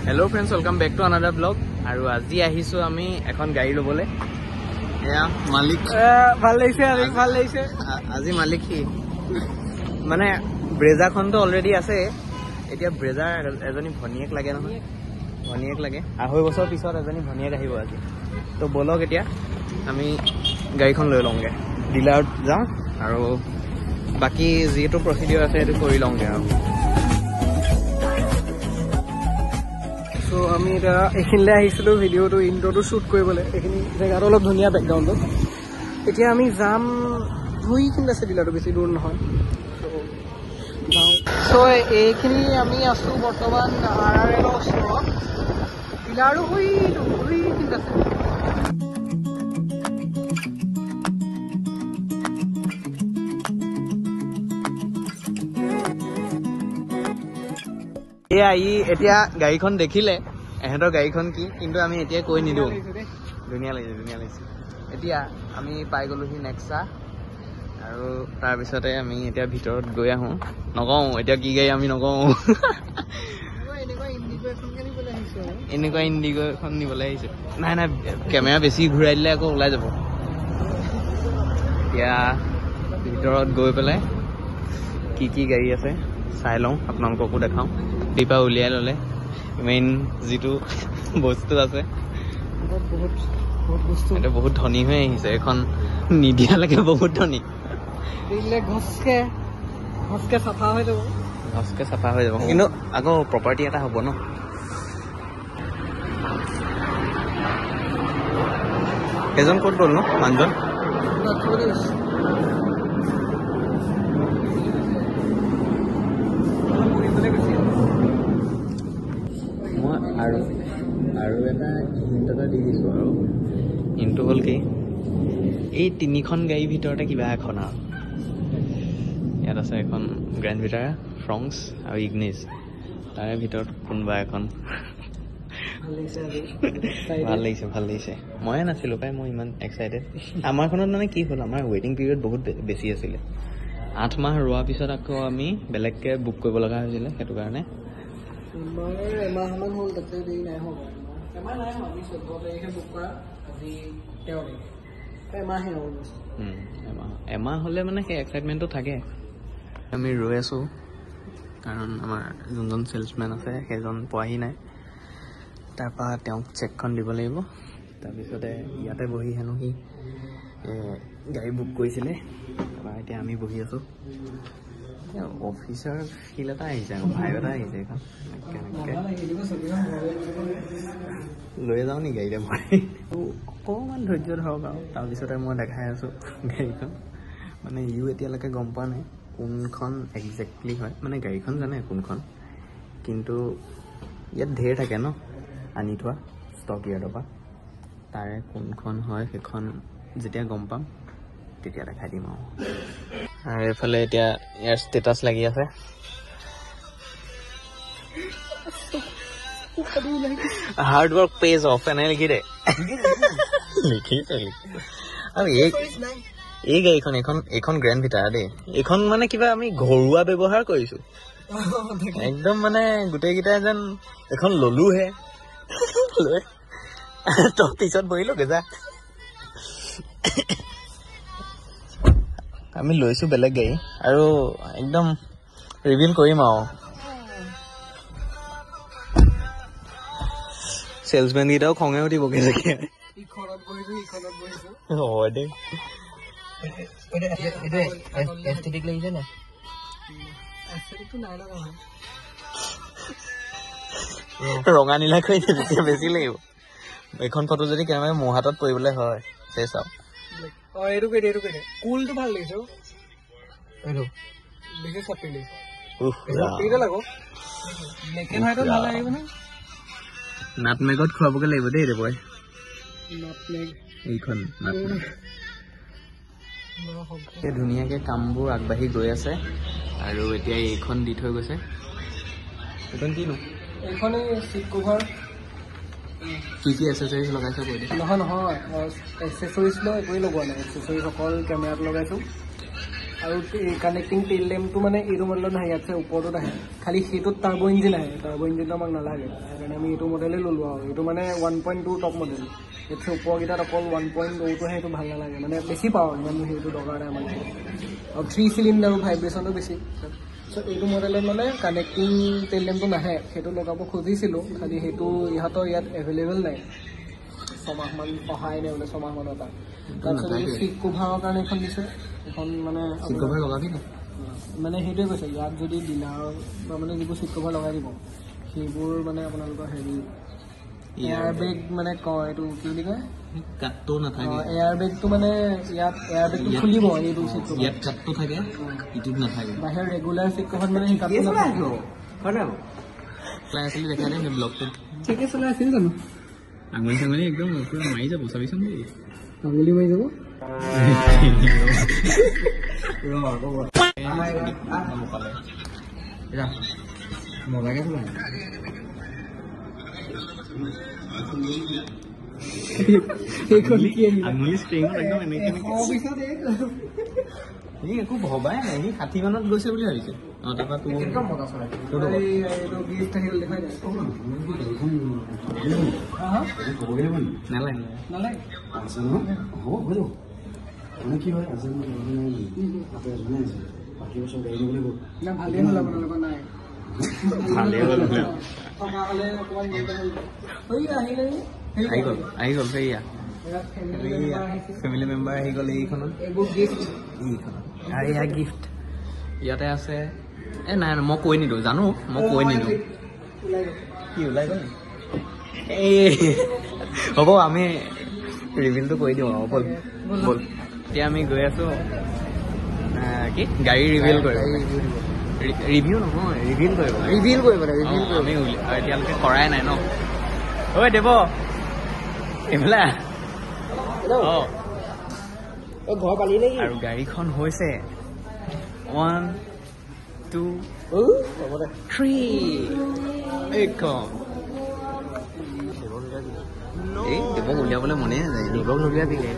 Hello friends, welcome back to another vlog. আৰু আজি আহিছো আমি এখন গাড়ী লবলে। এয়া মালিক ভাল লাগিছে আজি মালিক কি মানে ব্ৰেজাখনটো অলৰেডি আছে। এতিয়া ব্ৰেজাৰ এজনী ভনিয়েক লাগে নহয়, ভনিয়েক লাগে। 2.5 বছৰ পিছত এজনী ভনিয়েক আহিব আজি। তো বলক এতিয়া আমি গাড়ীখন লৈ লওঁগে, ডিলাৰত যাওঁ আৰু বাকি যিটো প্ৰচিডিউৰ আছে সেইটো কৰি লওঁগে আৰু। তো আমি এটা এইখিনিলে আহিছিলোঁ ভিডিঅ'টো ইন্ট্ৰটো শ্বুট কৰিবলৈ। এইখিনি জেগাটো অলপ ধুনীয়া বেকগ্ৰাউণ্ডত। এতিয়া আমি যাম এইখিনিত আছে ডিলাৰটো, বেছি দূৰ নহয়। চ' এইখিনি আমি আছোঁ বৰ্তমান RRL ওচৰত। ডিলাৰটো এইখিনিত আছে। এয়া এতিয়া গাড়ীখন দেখিলে এহেঁতৰ গাড়ীখন কি, কিন্তু আমি এতিয়া কৈ নিদিওঁ। ধুনীয়া লাগিছে। এতিয়া আমি পাই গ'লোহি নেক্সা, আৰু তাৰপিছতে আমি এতিয়া ভিতৰত গৈ আহোঁ। নকওঁ এতিয়া কি গাড়ী আমি নকওঁ। এনেকুৱা ইণ্ডিগো এখন নিবলৈ আহিছোঁ। নাই কেমেৰা বেছি ঘূৰাই দিলে আকৌ ওলাই যাব। এতিয়া ভিতৰত গৈ পেলাই কি গাড়ী আছে চাই লওঁ, আপোনালোককো দেখাওঁ। ডিপা উলিয়াই ল'লে মেইন যিটো বস্তু আছে, এইটো বহুত ধনী হৈ আহিছে। এখন নিদিয়ালৈকে বহুত ধনী। ঘচকে চাফা হৈ যাব, কিন্তু আকৌ প্ৰপাৰ্টি এটা হ'ব ন। এজন ক'ত গ'ল ন মানুহজন? মই আৰু এটা হিণ্ট এটা দি দিছোঁ, আৰু হিণ্টটো হ'ল কি, এই 3খন গাড়ীৰ ভিতৰতে কিবা এখন আৰু ইয়াত আছে এখন গ্ৰেণ্ড ভিটাৰা, ফ্ৰংক্স আৰু ইগনিছ। তাৰে ভিতৰত কোনোবা এখন ভাল লাগিছে। ময়ে নাছিলোঁ পাই, মই ইমান এক্সাইটেড। আমাৰখনত মানে কি হ'ল, আমাৰ ৱেইটিং পিৰিয়ড বহুত বেছি আছিলে। 8 মাহ ৰোৱাৰ পিছত আকৌ আমি বেলেগকৈ বুক কৰিব লগা হৈছিলে। সেইটো কাৰণে এমাহমান হ'ল, তাতে দেৰি নাই হ'ব। আমি 14 তাৰিখে বুক কৰা, আজি 13 তাৰিখ, এমাহ হ'লে মানে সেই এক্সাইটমেণ্টটো থাকে। আমি ৰৈ আছোঁ কাৰণ আমাৰ যোনজন চেলছমেন আছে সেইজন পোৱাহি নাই। তাৰপৰা তেওঁক চেকখন দিব লাগিব। তাৰপিছতে ইয়াতে বহি হেনো সি গাড়ী বুক কৰিছিলে। তাৰপৰা এতিয়া আমি বহি আছোঁ। অফিচাৰ ফিল এটা আহিছে, ভাইব এটা আহিছে। এখন লৈ যাওঁ নি গাড়ীতে মই? অকণমান ধৈৰ্য ধৰক আৰু তাৰপিছতে মই দেখাই আছোঁ গাড়ীখন। মানে এতিয়ালৈকে গম পোৱা নাই কোনখন একজেক্টলি হয়। মানে গাড়ীখন জানে কোনখন, কিন্তু ইয়াত ঢেৰ থাকে ন আনি থোৱা ষ্টক ইয়াৰ্ডৰ পৰা। তাৰে কোনখন হয় সেইখন যেতিয়া গম পাম তেতিয়া দেখাই দিম আৰু এইফালে এতিয়া ইয়াৰ ষ্টেটাছ লাগি আছে। হাৰ্ড ৱৰ্ক পেজ অফ এনে লিখি দে। আৰু এই গাড়ীখন এইখন গ্ৰেণ্ড ভিটাৰা দেই। এইখন মানে কিবা আমি ঘৰুৱা ব্যৱহাৰ কৰিছোঁ একদম। মানে গোটেইকেইটাই যেন এখন ললোহে লৈ তই পিছত বহিলোগে যা। আমি লৈছোঁ বেলেগ গাড়ী আৰু একদম ৰিভিল কৰিম আৰু। চেলছমেন কেইটাও খঙে উঠিবগে চাগে। হয় দেই, ৰঙা নীলা কৰি তেতিয়া বেছি লাগিব। এইখন ফটো যদি কেমেৰা মোৰ হাতত পৰিবলৈ হয় সেই চাওক। কুলটো ভাল লাগিছে। নাটমেগত খুৱাবগে লাগিব দেই ৰে বয়। এইখন ধুনীয়াকে কামবোৰ আগবাঢ়ি গৈ আছে। আৰু এতিয়া এইখন দি থৈ গৈছে। এইখন কিনো? এইখন চিট কভাৰ। কি এক্সেছৰিজ লগাইছে কৈ দে। নহয় এক্সেছৰিজ লৈ একোৱেই লগোৱা নাই। এক্সেছৰিজ অকল কেমেৰাত লগাইছোঁ। আৰু কানেক্টিং টেইল লেম্পটো মানে এইটো মডেলত নাহে, ইয়াত ওপৰতো নাহে, খালি সেইটোত টাৰ্বো ইঞ্জিন আহে। টাৰ্বো ইঞ্জিনটো আমাক নালাগে, সেইকাৰণে আমি এইটো মডেলেই ল'লোঁ আৰু। এইটো মানে 1.2 টপ মডেল। ইয়াত ওপৰকেইটাত অকল 1.0টোহে, সেইটো ভাল নালাগে, মানে বেছি পাওঁ ইমান সেইটো দৰকাৰ নাই আমাক। আৰু 3 চিলিণ্ডাৰো ভাইব্ৰেশ্যনো বেছি। চ' এইটো মডেলত মানে কানেক্টিং টেইল লেম্পটো নাহে, সেইটো লগাব খুজিছিলোঁ, খালি সেইটো ইহঁতৰ ইয়াত এভেইলেবল নাই। 6 মাহমান অহাই নাই, মানে 6 মাহমানৰ পৰা। তাৰপিছত এইটো চিট কভাৰৰ কাৰণে এখন দিছে, এখন মানে মানে সেইটোৱে কৈছে, ইয়াত যদি ডিলাৰৰ বা মানে যিবোৰ চিট কভাৰ লগাই দিব, সেইবোৰ মানে আপোনালোকৰ হেৰি এয়াৰ বেগ মানে কয়, এইটো কি বুলি কয়, কাটটো নাথাকে। এয়াৰ বেগটো মানে ইয়াত এয়াৰ বেগটো খুলিব, এইটো চিট কভাৰ ইয়াত কাটটো থাকে, ইটোত নাথাকে। বাহিৰৰ ৰেগুলাৰ চিট কভাৰত মানে সেই কাটটো নাথাকে। চলাই আছিলি দেখা নাই সেই ব্লগটো? ঠিকে চলাই আছিল জানো? আঙুলি চাঙুলি একদম পুৰা মাৰি যাব, চাবিচোন দেই। আঙুলি মাৰি যাব। মজাকে চলাই আঙুলি ষ্ট্ৰিঙত একদম এনেকে একো ভবাই নাই, সি 60 মানত গৈছে বুলি ভাবিছে। তাৰপৰা কি হয় ভালেই হ'ল আপোনালোকৰ নাই। আহি গ'ল সেয়া ফেমিলি মেম্বাৰ আহি গ'ল। এইখনত আৰু এয়া গিফ্ট ইয়াতে আছে। নাই মই কৈ নিদিওঁ, জানো মই কৈ নিদিওঁ। কি ওলাই গ'ল এই হ'ব, আমি ৰিভিলটো কৰি দিওঁ আৰু। ব'ল ব'ল, এতিয়া আমি গৈ আছোঁ কি গাড়ী ৰিভিল কৰিব। ৰিভিউ নহয়, ৰিভিল কৰিব। আমি এতিয়ালৈকে কৰাই নাই ন। ঐ দেৱ এইফালে ঘৰ পালি নেকি? আৰু গাড়ীখন হৈছে 1 2 3 এইখন। এই দেৱক উলিয়াবলৈ মনে নাযায়। দেৱক নুলিয়াবিলে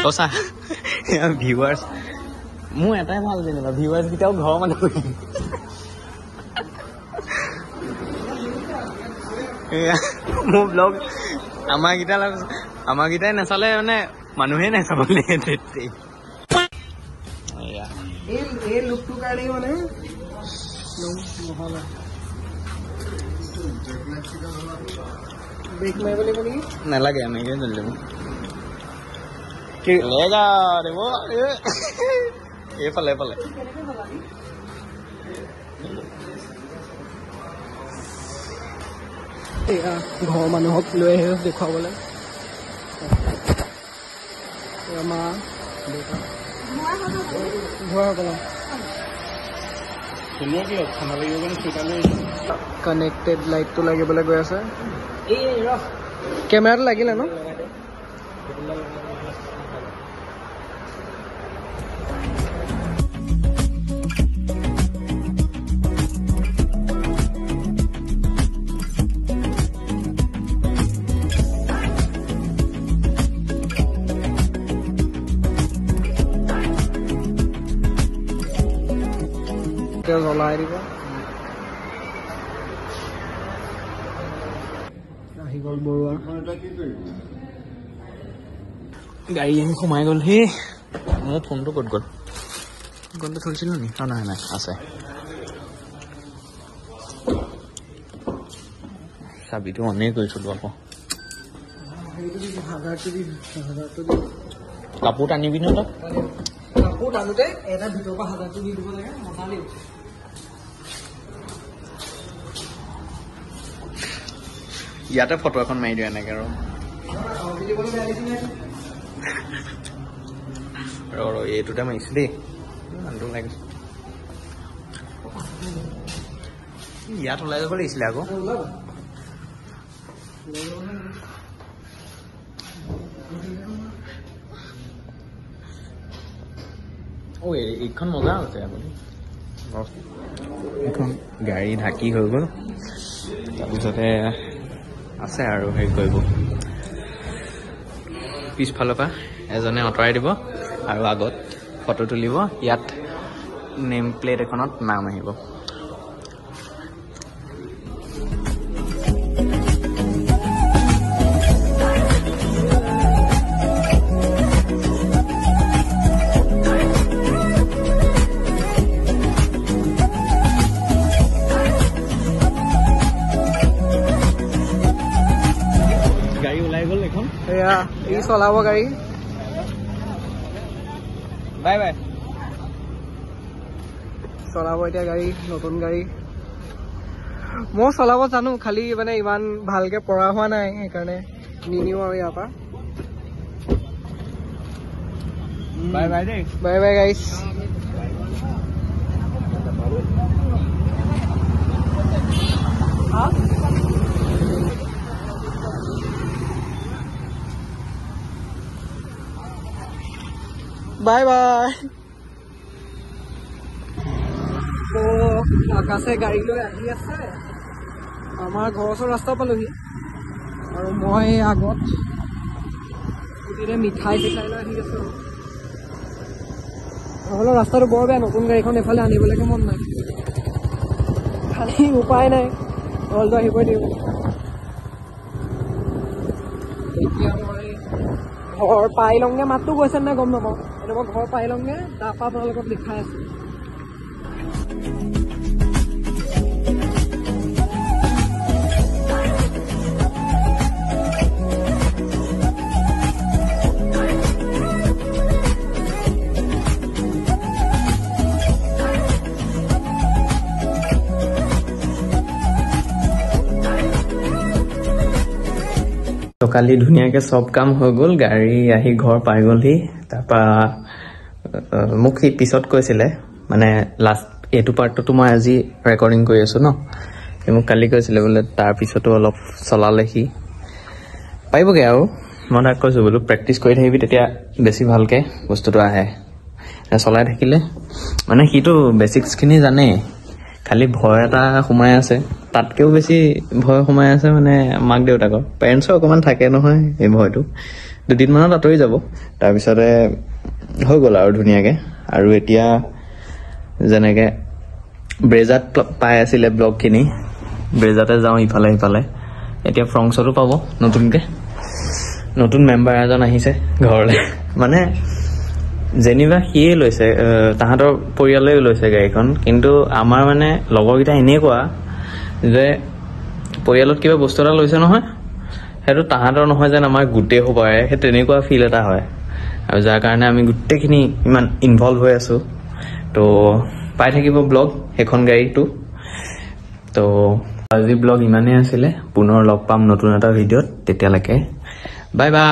সঁচা। ভিউৱাৰ্ছ মোৰ এটাই ভাল যেনিবা, ভিউৱাৰ্ছ কেইটাও ঘৰৰ মানুহ। মোৰ ব্লগ আমাৰ কেইটাই নাচালে মানে মানুহে নাচাবলৈ। এই লুকটোৰ কাৰণেই মানে ব্ৰেক মাৰিব লাগিব নেকি? নালাগে, এনেকৈ চলি যাব। এইফালে এইফালে ঘৰৰ মানুহক লৈ আহি দেখুৱাবলৈ। মা দেউতা ঘৰসকল কানেক্টেড লাইটটো লাগিবলৈ গৈ আছে। কেমেৰাটো লাগিলে ন? জ্বলাই দিব। আহি গ'ল বৰুৱা গাড়ী আহি সোমাই গ'ল। সেই মোৰ ফোনটো ক'ত গ'ল? ফোনটো থৈছিলোঁ নি? নাই নাই, আছে। চাবিটো অনেই কৰিছিলোঁ আকৌ। কাপোৰ টানিবি ন? তাত কাপোৰ টানোতে এটা ভিতৰৰ পৰা 1000টো দি দিব লাগে। মজা লাগিব। ইয়াতে ফটো এখন মাৰি দিওঁ এনেকে। ৰ এইটোতে মাৰিছো দেই, মানুহটো লাগিছে। ইয়াত ওলাই যাব লাগিছিলে আকৌ। এইখন মজা আছে আপুনি। এইখন গাড়ী ঢাকি হৈ গ'ল, তাৰপিছতে আছে আৰু হেৰি কৰিব। পিছফালৰ পৰা এজনে আঁতৰাই দিব আৰু আগত ফটো তুলিব ইয়াত নেম প্লেট এখনত নাম আহিব গাড়ী ওলাই গ'ল এখন এয়া ই চলাব গাড়ী বাই বাই চলাব এতিয়া গাড়ী নতুন গাড়ী মই চলাব জানো খালি মানে ইমান ভালকে পৰা হোৱা নাই সেইকাৰণে নিনিও আৰু ইয়াৰ পৰা বাই বাই দেই বাই বাই গাইছ বাই বাই তো আকাশে গাড়ী লৈ আহি আছে আমাৰ ঘৰৰ ওচৰ ৰাস্তা পালোহি আৰু মই আগত স্কুটিৰে মিঠাই চিঠাই লৈ আহি আছো নহ'লে ৰাস্তাটো বৰ বেয়া নতুন গাড়ীখন এফালে আনিবলৈকে মন নাই খালি উপায় নাই নহ'লেতো আহিবই লাগিব এতিয়া মই ঘৰ পাই লওঁগে মাতটো গৈছে নাই গম নাপাওঁ এতিয়া মই ঘৰ পাই লওঁগে তাৰপৰা আপোনালোকক দেখাই আছো কালি ধুনীয়াকে চব কাম হৈ গ'ল গাড়ী আহি ঘৰ পাই গ'লহি তাৰপৰা মোক সি পিছত কৈছিলে মানে লাষ্ট এইটো পাৰ্টটো মই আজি ৰেকৰ্ডিং কৰি আছো ন সি মোক কালি কৈছিলে বোলে তাৰপিছতো অলপ চলালে সি পাৰিবগৈ আৰু মই তাক কৈছোঁ বোলো প্ৰেক্টিচ কৰি থাকিবি তেতিয়া বেছি ভালকৈ বস্তুটো আহে চলাই থাকিলে মানে সিটো বেচিক্সখিনি জানে খালি ভয় এটা সোমাই আছে তাতকেও বেছি ভয় সোমাই আছে মানে মাক দেউতাকৰ পেৰেণ্টছৰ অকণমান থাকে নহয় এই ভয়টো দুদিনমানত আঁতৰি যাব তাৰপিছতে হৈ গ'ল আৰু ধুনীয়াকৈ আৰু এতিয়া যেনেকৈ ব্ৰেজাত পাই আছিলে ব্লগখিনি ব্ৰেজাতে যাওঁ ইফালে সিফালে এতিয়া ফ্ৰংছতো পাব নতুনকৈ নতুন মেম্বাৰ এজন আহিছে ঘৰলৈ মানে যেনিবা সিয়ে লৈছে তাহাঁতৰ পৰিয়ালেও লৈছে গাড়ীখন কিন্তু আমাৰ মানে লগৰকেইটা এনেকুৱা যে পৰিয়ালত কিবা বস্তু এটা লৈছে নহয় সেইটো তাহাঁতৰ নহয় যেন আমাৰ গোটেই হ'বৰে সেই তেনেকুৱা ফিল এটা হয় আৰু যাৰ কাৰণে আমি গোটেইখিনি ইমান ইনভলভ হৈ আছোঁ তো পাই থাকিব ব্লগ সেইখন গাড়ীটো তো আজি ব্লগ ইমানেই আছিলে পুনৰ লগ পাম নতুন এটা ভিডিঅ'ত তেতিয়ালৈকে বাই বাই